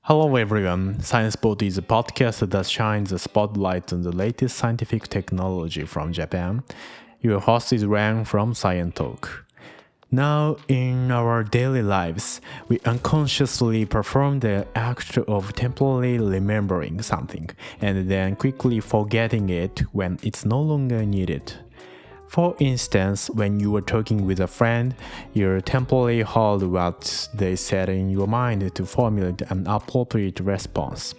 Hello everyone, ScienceBot is a podcast that shines a spotlight on the latest scientific technology from Japan. Your host is Ran from Science Talk. Now, in our daily lives, we unconsciously perform the act of temporarily remembering something and then quickly forgetting it when it's no longer needed. For instance, when you are talking with a friend, you temporarily hold what they said in your mind to formulate an appropriate response.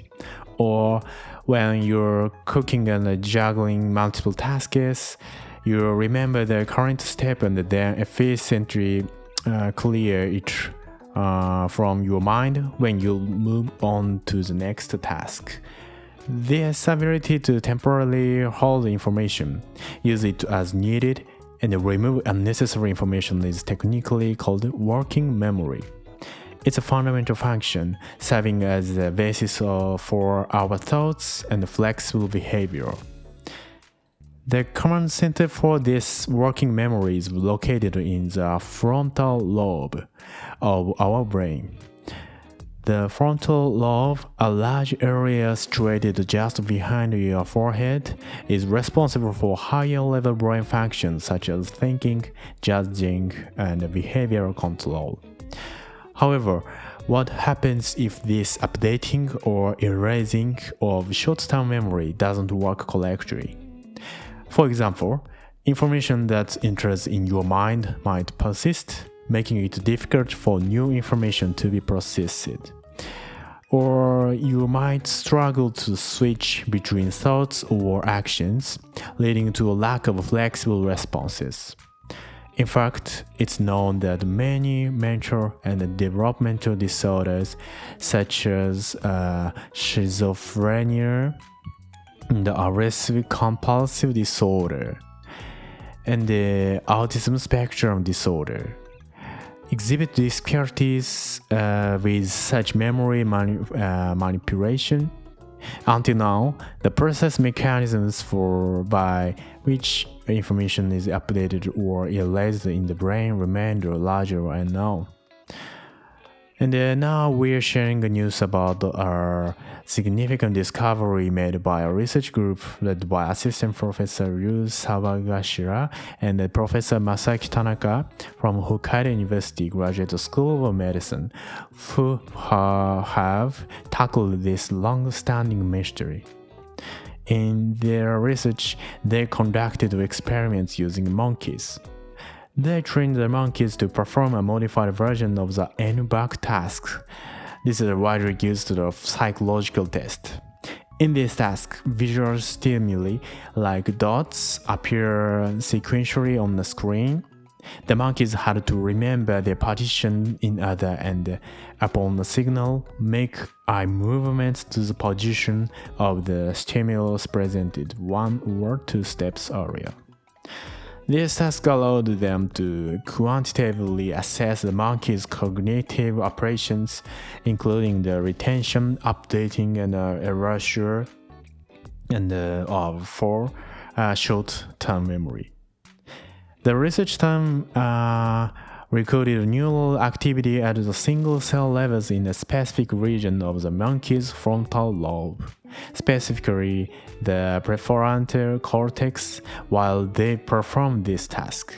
Or when you're cooking and juggling multiple tasks, you remember the current step and then efficiently clear it from your mind when you move on to the next task. This ability to temporarily hold information, use it as needed, and remove unnecessary information is technically called working memory. It's a fundamental function, serving as the basis for our thoughts and flexible behavior. The command center for this working memory is located in the frontal lobe of our brain. The frontal lobe, a large area situated just behind your forehead, is responsible for higher-level brain functions such as thinking, judging, and behavioral control. However, what happens if this updating or erasing of short-term memory doesn't work correctly? For example, information that enters in your mind might persist, making it difficult for new information to be processed. Or you might struggle to switch between thoughts or actions, leading to a lack of flexible responses. In fact, it's known that many mental and developmental disorders, such as schizophrenia, the obsessive-compulsive disorder, and the autism spectrum disorder, exhibit difficulties with such memory manipulation. Until now, the process mechanisms by which information is updated or erased in the brain remain largely unknown. And now we're sharing the news about our significant discovery made by a research group led by Assistant Professor Ryu Sawagashira and Professor Masaki Tanaka from Hokkaido University Graduate School of Medicine, who have tackled this long-standing mystery. In their research, they conducted experiments using monkeys. They trained the monkeys to perform a modified version of the N-back task. This is a widely used psychological test. In this task, visual stimuli like dots appear sequentially on the screen. The monkeys had to remember their position in order and, upon the signal, make eye movements to the position of the stimulus presented 1 or 2 steps earlier. This task allowed them to quantitatively assess the monkey's cognitive operations, including the retention, updating, and erasure for short-term memory. The research team recorded neural activity at the single-cell levels in a specific region of the monkey's frontal lobe, specifically the prefrontal cortex, while they performed this task.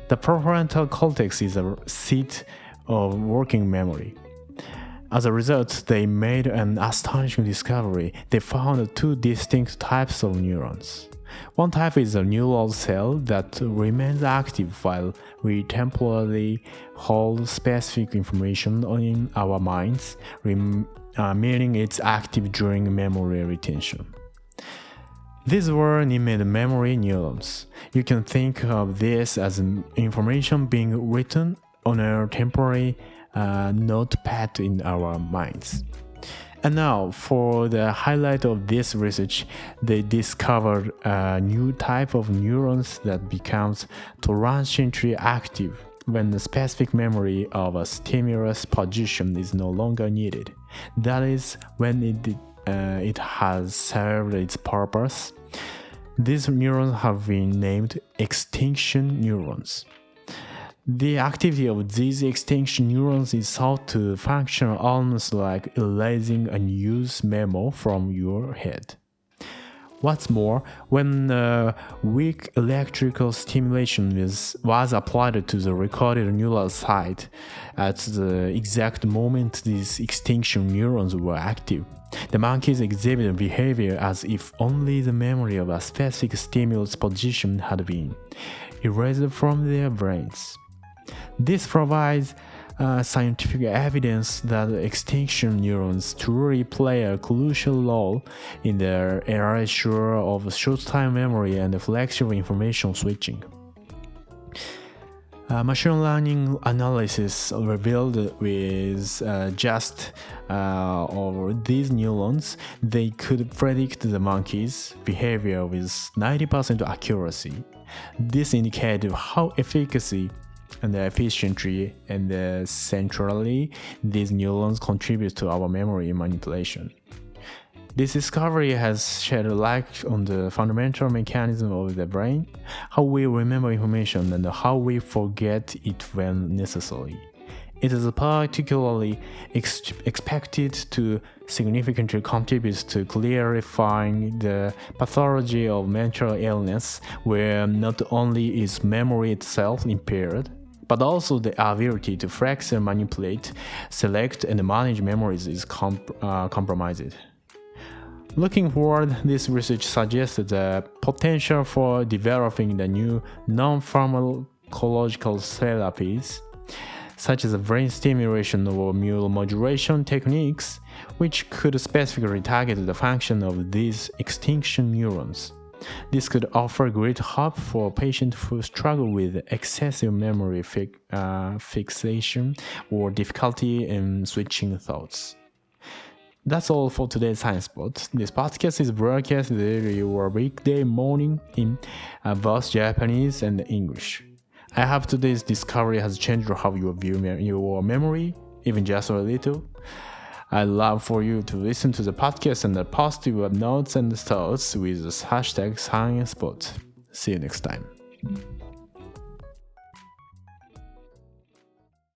The prefrontal cortex is a seat of working memory. As a result, they made an astonishing discovery. They found 2 distinct types of neurons. One type is a neural cell that remains active while we temporarily hold specific information in our minds, meaning it's active during memory retention. These were named memory neurons. You can think of this as information being written on a temporary notepad in our minds. And now, for the highlight of this research, they discovered a new type of neurons that becomes transiently active when the specific memory of a stimulus position is no longer needed. That is, when it has served its purpose. These neurons have been named extinction neurons. The activity of these extinction neurons is thought to function almost like erasing unused memo from your head. What's more, when weak electrical stimulation was applied to the recorded neural site at the exact moment these extinction neurons were active, the monkeys exhibited behavior as if only the memory of a specific stimulus position had been erased from their brains. This provides scientific evidence that extinction neurons truly play a crucial role in the erasure of short-time memory and flexible information switching. Machine learning analysis revealed with just over these neurons, they could predict the monkey's behavior with 90% accuracy. This indicated how efficacy and efficiently and centrally these neurons contribute to our memory manipulation. This discovery has shed light on the fundamental mechanism of the brain, how we remember information and how we forget it when necessary. It is particularly expected to significantly contribute to clarifying the pathology of mental illness, where not only is memory itself impaired, but also the ability to flexibly manipulate, select, and manage memories is compromised. Looking forward, this research suggests the potential for developing the new non-pharmacological therapies, such as brain stimulation or neuromodulation techniques, which could specifically target the function of these extinction neurons. This could offer great hope for patients who struggle with excessive memory fixation or difficulty in switching thoughts. That's all for today's Science Spot. This podcast is broadcast every weekday morning in both Japanese and English. I hope today's discovery has changed how you view your memory, even just a little. I'd love for you to listen to the podcast and post your notes and thoughts with the hashtag ScienceSpot. See you next time.